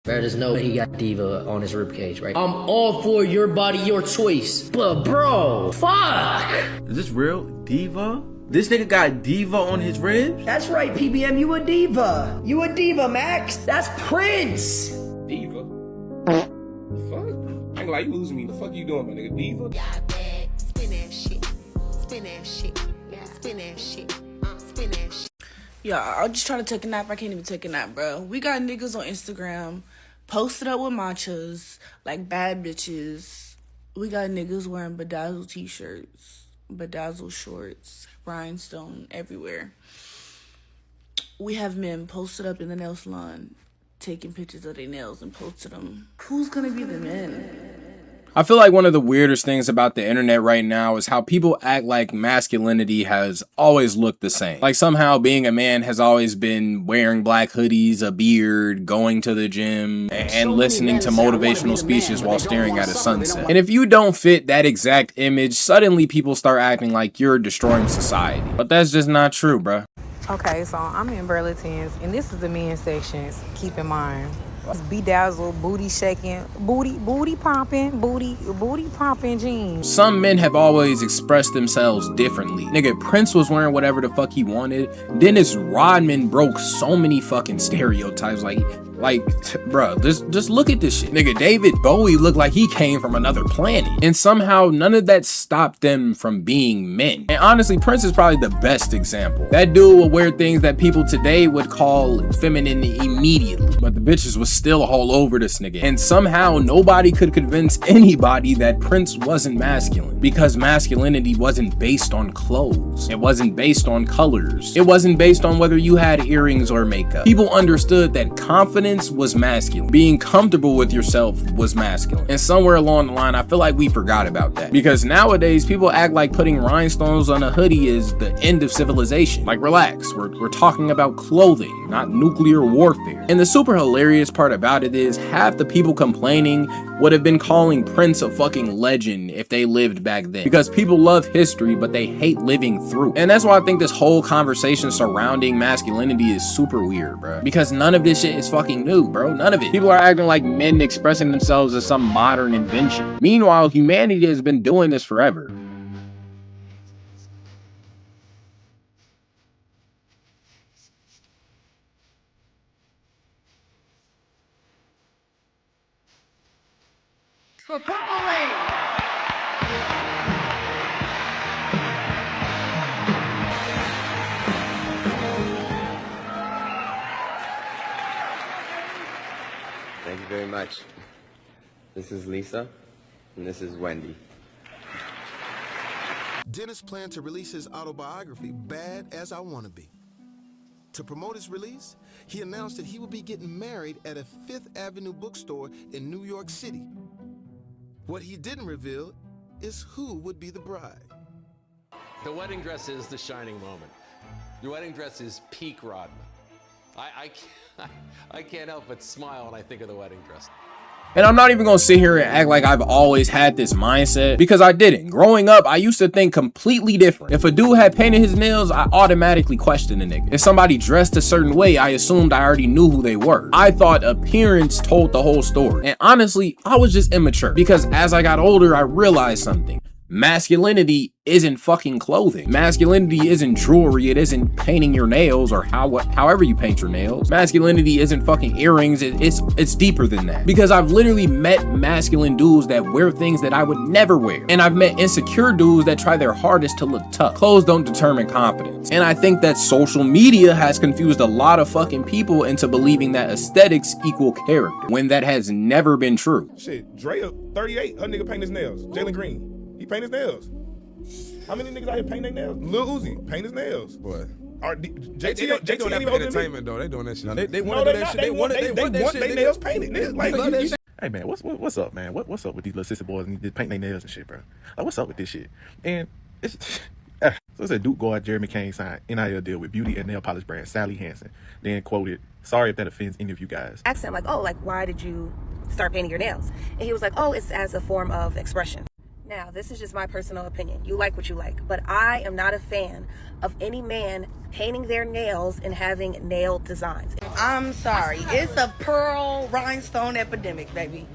Bro, there's no way he got diva on his ribcage, right? I'm all for your body, your choice. But bro, fuck! Is this real? Diva? This nigga got diva on his ribs? That's right, PBM, you a diva. You a diva, Max. That's Prince. Diva? Fuck? I ain't like you losing me. The fuck you doing, my nigga? Diva? Yeah, bag, spin that shit. Spin that shit. Yeah, spin that shit. Spin that shit. Yeah, I'm just trying to take a nap. I can't even take a nap, bro. We got niggas on Instagram posted up with matchas, like bad bitches. We got niggas wearing bedazzled t-shirts, bedazzled shorts, rhinestone everywhere. We have men posted up in the nail salon, taking pictures of their nails and posted them. Who's gonna be the men? I feel like one of the weirdest things about the internet right now is how people act like masculinity has always looked the same. Like somehow being a man has always been wearing black hoodies, a beard, going to the gym, and listening to motivational speeches while staring at a sunset. And if you don't fit that exact image, suddenly people start acting like you're destroying society. But that's just not true, bruh. Okay, so I'm in Burlington's, and this is the men's sections. Keep in mind, it's bedazzled, booty shaking, booty popping jeans. Some men have always expressed themselves differently. Nigga, Prince was wearing whatever the fuck he wanted. Dennis Rodman broke so many fucking stereotypes. Like, bro, just look at this shit. Nigga, David Bowie looked like he came from another planet. And somehow none of that stopped them from being men. And honestly, Prince is probably the best example. That dude will wear things that people today would call feminine immediately. But the bitches was still all over this nigga. And somehow nobody could convince anybody that Prince wasn't masculine. Because masculinity wasn't based on clothes. It wasn't based on colors. It wasn't based on whether you had earrings or makeup. People understood that confidence was masculine. Being comfortable with yourself was masculine. And somewhere along the line, I feel like we forgot about that. Because nowadays, people act like putting rhinestones on a hoodie is the end of civilization. Like, relax. We're talking about clothing, not nuclear warfare. And the super hilarious part about it is half the people complaining would have been calling Prince a fucking legend if they lived back then. Because people love history, but they hate living through. And that's why I think this whole conversation surrounding masculinity is super weird, bro. Because none of this shit is fucking new, bro. None of it. People are acting like men expressing themselves as some modern invention. Meanwhile, humanity has been doing this forever. Thank you very much. This is Lisa, and this is Wendy. Dennis planned to release his autobiography, Bad As I Wanna Be. To promote his release, he announced that he would be getting married at a Fifth Avenue bookstore in New York City. What he didn't reveal is who would be the bride. The wedding dress is the shining moment. Your wedding dress is peak Rodman. I can't help but smile when I think of the wedding dress. And I'm not even gonna sit here and act like I've always had this mindset, because I didn't. Growing up, I used to think completely different. If a dude had painted his nails, I automatically questioned the nigga. If somebody dressed a certain way, I assumed I already knew who they were. I thought appearance told the whole story. And honestly, I was just immature, because as I got older, I realized something. Masculinity isn't fucking clothing. Masculinity isn't jewelry. It isn't painting your nails or however you paint your nails. Masculinity isn't fucking earrings. It's deeper than that. Because I've literally met masculine dudes that wear things that I would never wear. And I've met insecure dudes that try their hardest to look tough. Clothes don't determine confidence. And I think that social media has confused a lot of fucking people into believing that aesthetics equal character, when that has never been true. Shit, Dre, 38, her nigga paint his nails. Jalen Green, he paint his nails. How many niggas out here paint their nails? Lil Uzi, paint his nails. Boy. JT doing that for entertainment though. They doing that shit. They want to do that shit. They want their nails painted. Niggas like that shit. Hey man, what's up, man? What's up with these little sister boys and they paint their nails and shit, bro? Like, what's up with this shit? And it's so it's a Duke guard Jeremy Kane signed NIL deal with beauty and nail polish brand Sally Hansen. Then quoted, "Sorry if that offends any of you guys." Asked him like, "Oh, like why did you start painting your nails?" And he was like, "Oh, it's as a form of expression." Now, this is just my personal opinion. You like what you like, but I am not a fan of any man painting their nails and having nail designs. I'm sorry. It's a pearl rhinestone epidemic, baby.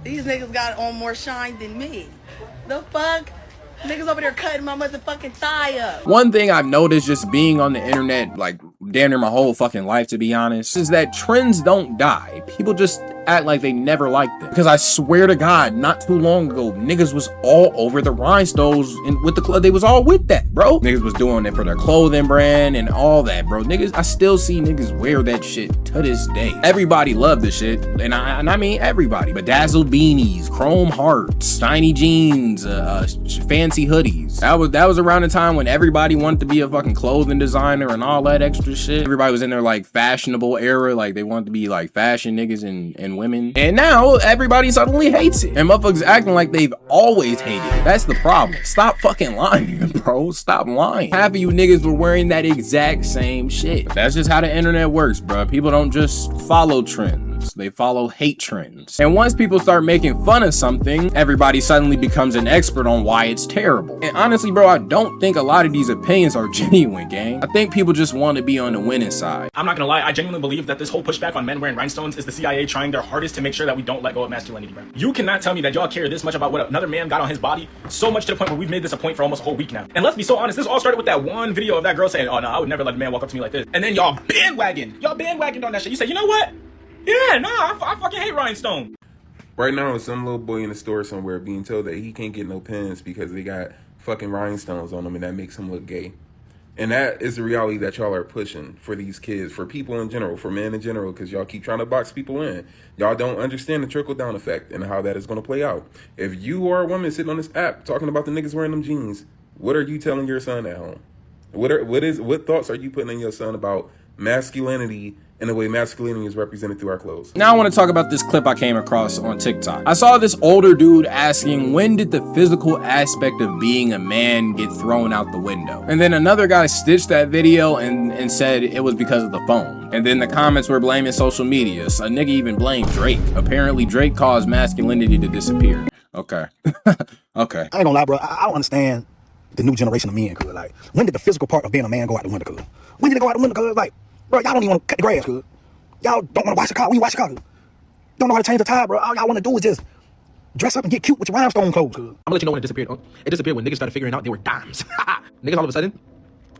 These niggas got on more shine than me. The fuck? Niggas over there cutting my motherfucking thigh up. One thing I've noticed just being on the internet, like damn near my whole fucking life to be honest, is that trends don't die. People just act like they never liked them. Because I swear to God, not too long ago, niggas was all over the rhinestones and with the they was all with that, bro. Niggas was doing it for their clothing brand and all that, bro. Niggas, I still see niggas wear that shit to this day. Everybody loved the shit, and I mean everybody. Bedazzled beanies, chrome hearts, shiny jeans, fancy hoodies. That was around the time when everybody wanted to be a fucking clothing designer and all that extra shit. Everybody was in their like fashionable era, like they wanted to be like fashion niggas and women. And now everybody suddenly hates it. And motherfuckers acting like they've always hated it. That's the problem. Stop fucking lying, bro. Stop lying. Half of you niggas were wearing that exact same shit. That's just how the internet works, bro. People don't just follow trends. They follow hate trends. And once people start making fun of something, everybody suddenly becomes an expert on why it's terrible. And honestly, bro, I don't think a lot of these opinions are genuine, gang. I think people just want to be on the winning side. I'm not gonna lie, I genuinely believe that this whole pushback on men wearing rhinestones is the CIA trying their hardest to make sure that we don't let go of masculinity, bro. You cannot tell me that y'all care this much about what another man got on his body, so much to the point where we've made this a point for almost a whole week now. And let's be so honest, this all started with that one video of that girl saying, oh no, I would never let a man walk up to me like this. And then y'all bandwagoned on that shit. You said, you know what? Yeah, nah, I fucking hate rhinestone. Right now, some little boy in the store somewhere being told that he can't get no pens because they got fucking rhinestones on them and that makes him look gay. And that is the reality that y'all are pushing for these kids, for people in general, for men in general, because y'all keep trying to box people in. Y'all don't understand the trickle-down effect and how that is going to play out. If you are a woman sitting on this app talking about the niggas wearing them jeans, what are you telling your son at home? What thoughts are you putting in your son about masculinity and the way masculinity is represented through our clothes? Now I want to talk about this clip I came across on TikTok. I saw this older dude asking, when did the physical aspect of being a man get thrown out the window? And then another guy stitched that video and said it was because of the phone. And then the comments were blaming social media. So a nigga even blamed Drake. Apparently Drake caused masculinity to disappear. Okay. Okay. I ain't gonna lie, bro. I don't understand the new generation of men, cuz. Like, when did the physical part of being a man go out the window, cuz? When did it go out the window, cuz? Like, bro, y'all don't even want to cut the grass, cuz. Y'all don't want to wash the car when you wash the car, cuz. Don't know how to change the tire, bro. All y'all want to do is just dress up and get cute with your rhinestone clothes, cuz. I'm gonna let you know when it disappeared. It disappeared when niggas started figuring out they were dimes. Niggas all of a sudden,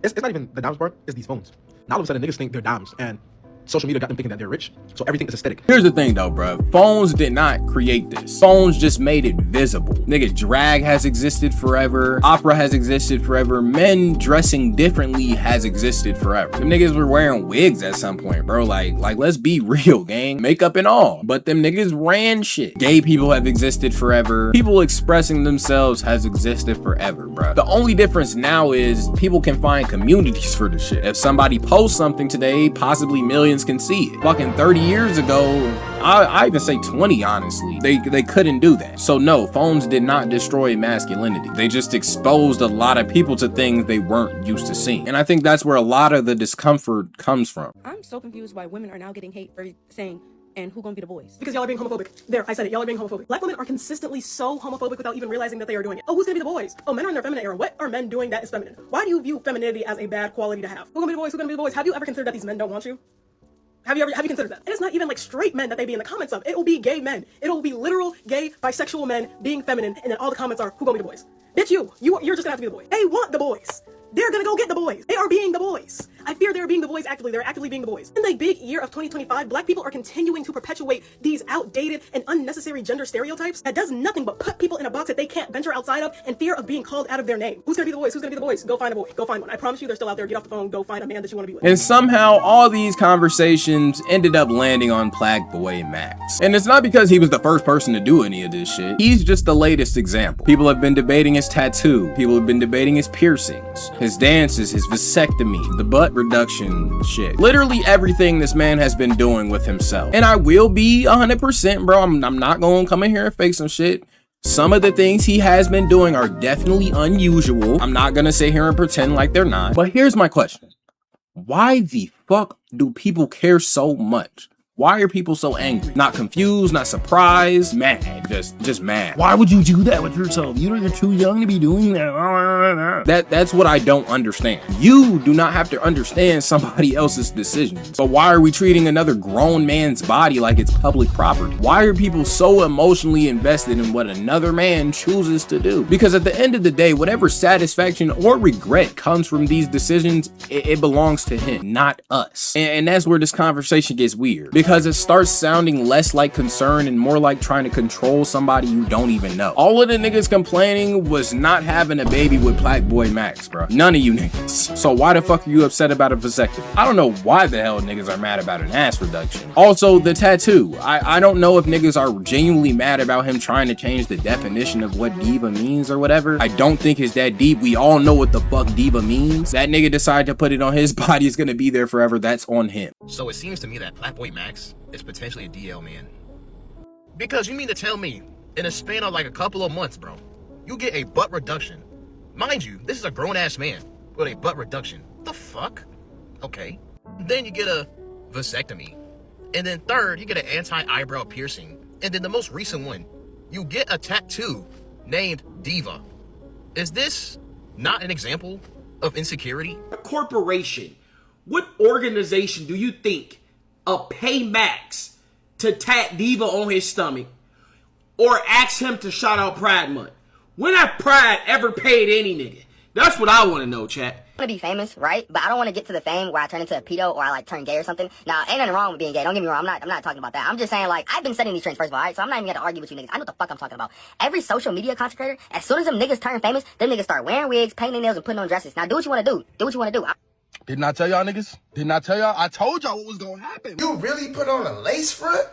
it's not even the dimes part, it's these phones. Now all of a sudden niggas think they're dimes, and social media got them thinking that they're rich, so everything is aesthetic. Here's the thing though, bro. Phones did not create this. Phones just made it visible. Nigga, drag has existed forever. Opera has existed forever. Men dressing differently has existed forever. Them niggas were wearing wigs at some point, bro. Like let's be real, gang. Makeup and all. But them niggas ran shit. Gay people have existed forever. People expressing themselves has existed forever, bro. The only difference now is people can find communities for the shit. If somebody posts something today, possibly millions can see it. Fucking 30 years ago, I even say 20, honestly, they couldn't do that. So no, phones did not destroy masculinity. They just exposed a lot of people to things they weren't used to seeing. And I think that's where a lot of the discomfort comes from. I'm so confused why women are now getting hate for saying, and who gonna be the boys? Because y'all are being homophobic. There, I said it. Y'all are being homophobic. Black women are consistently so homophobic without even realizing that they are doing it. Oh, who's gonna be the boys? Oh, men are in their feminine era. What are men doing that is feminine? Why do you view femininity as a bad quality to have? Who gonna be the boys? Who gonna be the boys? Have you ever considered that these men don't want you? Have you considered that? And it's not even like straight men that they be in the comments of. It will be gay men. It'll be literal gay, bisexual men being feminine, and then all the comments are, who gonna be the boys? Bitch, you're just gonna have to be the boy. They want the boys. They're gonna go get the boys. They are being the boys. I fear they're being the boys actively. They're actively being the boys. In the big year of 2025, black people are continuing to perpetuate these outdated and unnecessary gender stereotypes that does nothing but put people in a box that they can't venture outside of in fear of being called out of their name. Who's gonna be the boys? Who's gonna be the boys? Go find a boy. Go find one. I promise you they're still out there. Get off the phone. Go find a man that you want to be with. And somehow all these conversations ended up landing on Plague Boy Max. And it's not because he was the first person to do any of this shit. He's just the latest example. People have been debating his tattoo. People have been debating his piercings, his dances, his vasectomy, the butt reduction shit. Literally everything this man has been doing with himself. And I will be 100%, bro. I'm not gonna come in here and fake some shit. Some of the things he has been doing are definitely unusual. I'm not gonna sit here and pretend like they're not. But here's my question. Why the fuck do people care so much? Why are people so angry? Not confused, not surprised, mad, just mad. Why would you do that with yourself? You're too young to be doing that. That's what I don't understand. You do not have to understand somebody else's decisions. But why are we treating another grown man's body like it's public property? Why are people so emotionally invested in what another man chooses to do? Because at the end of the day, whatever satisfaction or regret comes from these decisions, it belongs to him, not us. And that's where this conversation gets weird, because it starts sounding less like concern and more like trying to control somebody you don't even know. All of the niggas complaining was not having a baby with Black Boy Max, bro. None of you niggas. So why the fuck are you upset about a vasectomy? I don't know why the hell niggas are mad about an ass reduction. Also, the tattoo. I don't know if niggas are genuinely mad about him trying to change the definition of what diva means or whatever. I don't think it's that deep. We all know what the fuck diva means. That nigga decided to put it on his body, is gonna be there forever. That's on him. So it seems to me that Black Boy Max is potentially a DL man. Because you mean to tell me, in a span of like a couple of months, bro, you get a butt reduction. Mind you, this is a grown-ass man with a butt reduction. The fuck? Okay. Then you get a vasectomy. And then third, you get an anti-eyebrow piercing. And then the most recent one, you get a tattoo named Diva. Is this not an example of insecurity? A corporation. What organization do you think pay Max to tat Diva on his stomach or ask him to shout out Pride Month? When have Pride ever paid any nigga? That's what I want to know, chat. I want to be famous, right? But I don't want to get to the fame where I turn into a pedo or I like turn gay or something. Now, ain't nothing wrong with being gay. Don't get me wrong. I'm not talking about that. I'm just saying, like, I've been setting these trends first of all, right? So I'm not even going to argue with you niggas. I know what the fuck I'm talking about. Every social media content creator, as soon as them niggas turn famous, them niggas start wearing wigs, painting their nails, and putting on dresses. Now, do what you want to do. Do what you want to do. Didn't I tell y'all niggas? Didn't I tell y'all? I told y'all what was going to happen. You really put on a lace front?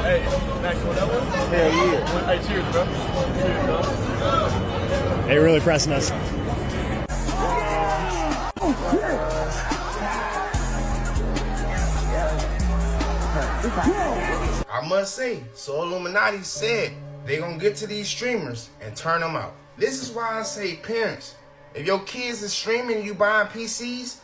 Hey, Max, for that one? Hell yeah. Hey, cheers, bro. Cheers, bro. They really pressing us. I must say, so Illuminati said they gonna get to these streamers and turn them out. This is why I say, parents, if your kids is streaming and you buying PCs,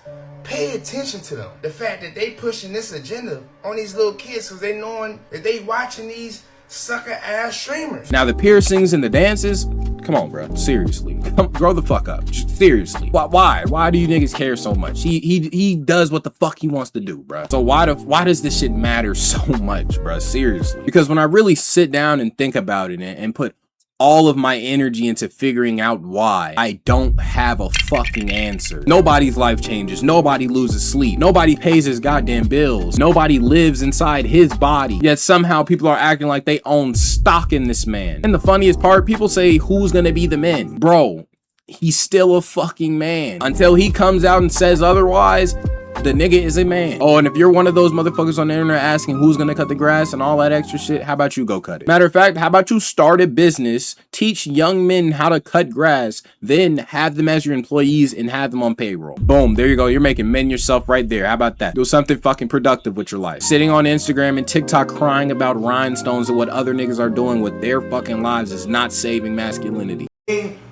pay attention to them. The fact that they pushing this agenda on these little kids because they knowing that they watching these sucker ass streamers. Now the piercings and the dances, come on, bro. Seriously, grow the fuck up. Seriously, why do you niggas care so much? He does what the fuck he wants to do, bro. So why does this shit matter so much, bro? Seriously, because when I really sit down and think about it and put all of my energy into figuring out why, I don't have a fucking answer. Nobody's life changes. Nobody loses sleep. Nobody pays his goddamn bills. Nobody lives inside his body. Yet somehow people are acting like they own stock in this man. And the funniest part, people say, who's gonna be the man? Bro, he's still a fucking man. Until he comes out and says otherwise, the nigga is a man. Oh, and if you're one of those motherfuckers on the internet asking who's gonna cut the grass and all that extra shit, how about you go cut it? Matter of fact, how about you start a business, teach young men how to cut grass, then have them as your employees and have them on payroll. Boom, there you go. You're making men yourself right there. How about that? Do something fucking productive with your life. Sitting on Instagram and TikTok crying about rhinestones and what other niggas are doing with their fucking lives is not saving masculinity.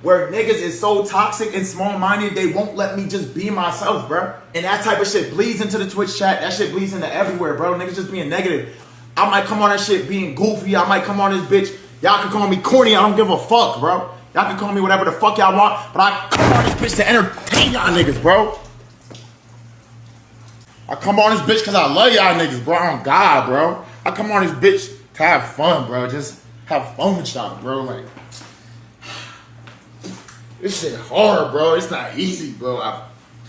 Where niggas is so toxic and small-minded, they won't let me just be myself, bro. And that type of shit bleeds into the Twitch chat. That shit bleeds into everywhere, bro. Niggas just being negative. I might come on that shit being goofy. I might come on this bitch. Y'all can call me corny. I don't give a fuck, bro. Y'all can call me whatever the fuck y'all want, but I come on this bitch to entertain y'all niggas, bro. I come on this bitch because I love y'all niggas, bro. Oh God, bro. I come on this bitch to have fun, bro. Just have fun with y'all, bro. Like, this shit hard, bro. It's not easy, bro.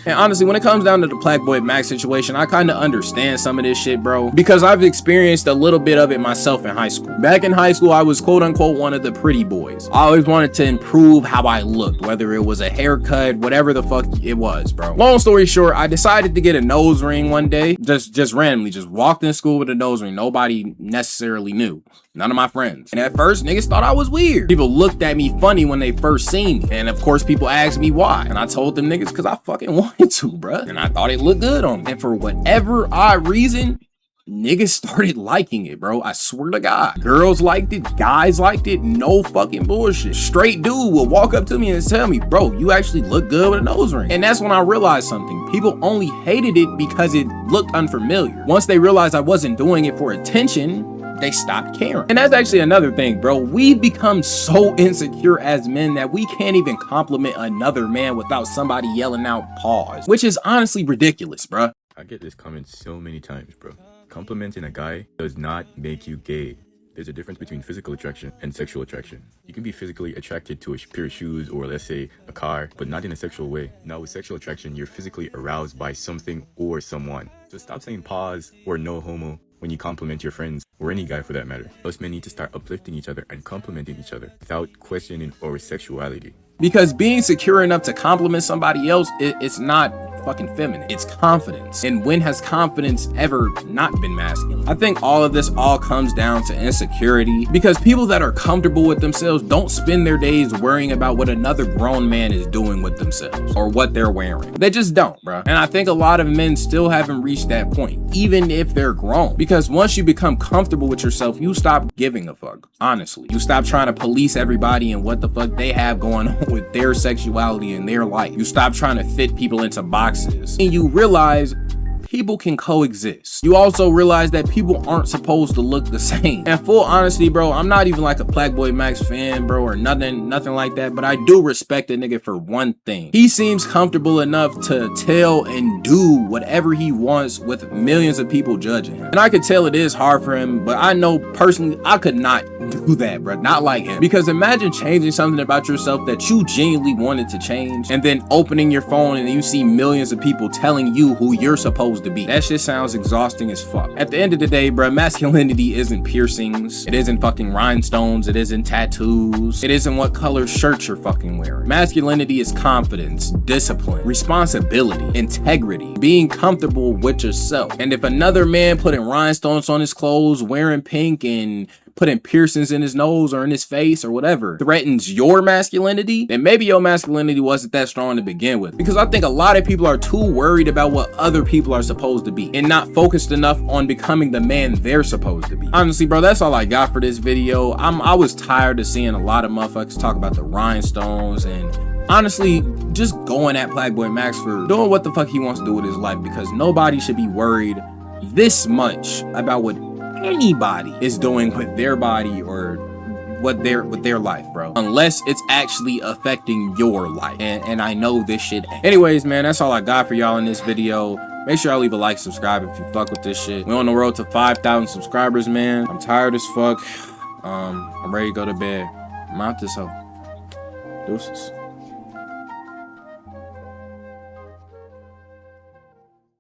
And honestly, when it comes down to the Black Boy Max situation, I kind of understand some of this shit, bro, because I've experienced a little bit of it myself in high school. Back in high school, I was quote unquote one of the pretty boys. I always wanted to improve how I looked, whether it was a haircut, whatever the fuck it was, bro. Long story short, I decided to get a nose ring one day, just randomly, just walked in school with a nose ring. Nobody necessarily knew. None of my friends. And at first, niggas thought I was weird. People looked at me funny when they first seen me. And of course, people asked me why. And I told them niggas because I fucking wanted to, bruh. And I thought it looked good on me. And for whatever odd reason, niggas started liking it, bro. I swear to God. Girls liked it, guys liked it, no fucking bullshit. Straight dude will walk up to me and tell me, bro, you actually look good with a nose ring. And that's when I realized something. People only hated it because it looked unfamiliar. Once they realized I wasn't doing it for attention, they stopped caring. And that's actually another thing, bro. We've become so insecure as men that we can't even compliment another man without somebody yelling out pause, which is honestly ridiculous, bro. I get this comment so many times, bro. Complimenting a guy does not make you gay. There's a difference between physical attraction and sexual attraction. You can be physically attracted to a pair of shoes or, let's say, a car, but not in a sexual way. Now, with sexual attraction, you're physically aroused by something or someone. So stop saying pause or no homo when you compliment your friends, or any guy for that matter. Us men need to start uplifting each other and complimenting each other without questioning our sexuality. Because being secure enough to compliment somebody else, it's not fucking feminine. It's confidence. And when has confidence ever not been masculine? I think all of this all comes down to insecurity, because people that are comfortable with themselves don't spend their days worrying about what another grown man is doing with themselves or what they're wearing. They just don't, bro. And I think a lot of men still haven't reached that point, even if they're grown. Because once you become comfortable with yourself, you stop giving a fuck, honestly. You stop trying to police everybody and what the fuck they have going on with their sexuality and their life. You stop trying to fit people into boxes. And you realize people can coexist. You also realize that people aren't supposed to look the same. And full honesty, bro, I'm not even like a Plague Max fan, bro, or nothing like that, but I do respect a nigga for one thing. He seems comfortable enough to tell and do whatever he wants with millions of people judging him. And I could tell it is hard for him, but I know personally I could not do that, bro. Not like him. Because imagine changing something about yourself that you genuinely wanted to change, and then opening your phone and you see millions of people telling you who you're supposed to be. That shit sounds exhausting as fuck. At the end of the day, bro, masculinity isn't piercings. It isn't fucking rhinestones. It isn't tattoos. It isn't what color shirt you're fucking wearing. Masculinity is confidence, discipline, responsibility, integrity, being comfortable with yourself. And if another man putting rhinestones on his clothes, wearing pink and putting piercings in his nose or in his face or whatever threatens your masculinity, then maybe your masculinity wasn't that strong to begin with. Because I think a lot of people are too worried about what other people are supposed to be and not focused enough on becoming the man they're supposed to be. Honestly, bro, that's all I got for this video. I was tired of seeing a lot of motherfuckers talk about the rhinestones and honestly just going at Plague Max for doing what the fuck he wants to do with his life, because nobody should be worried this much about what anybody is doing with their body or with their life, bro, unless it's actually affecting your life. And I know this shit. Anyways, man, that's all I got for y'all in this video. Make sure y'all leave a like, subscribe if you fuck with this shit. We're on the road to 5,000 subscribers, man. I'm tired as fuck. I'm ready to go to bed. I'm out this hoe. Deuces.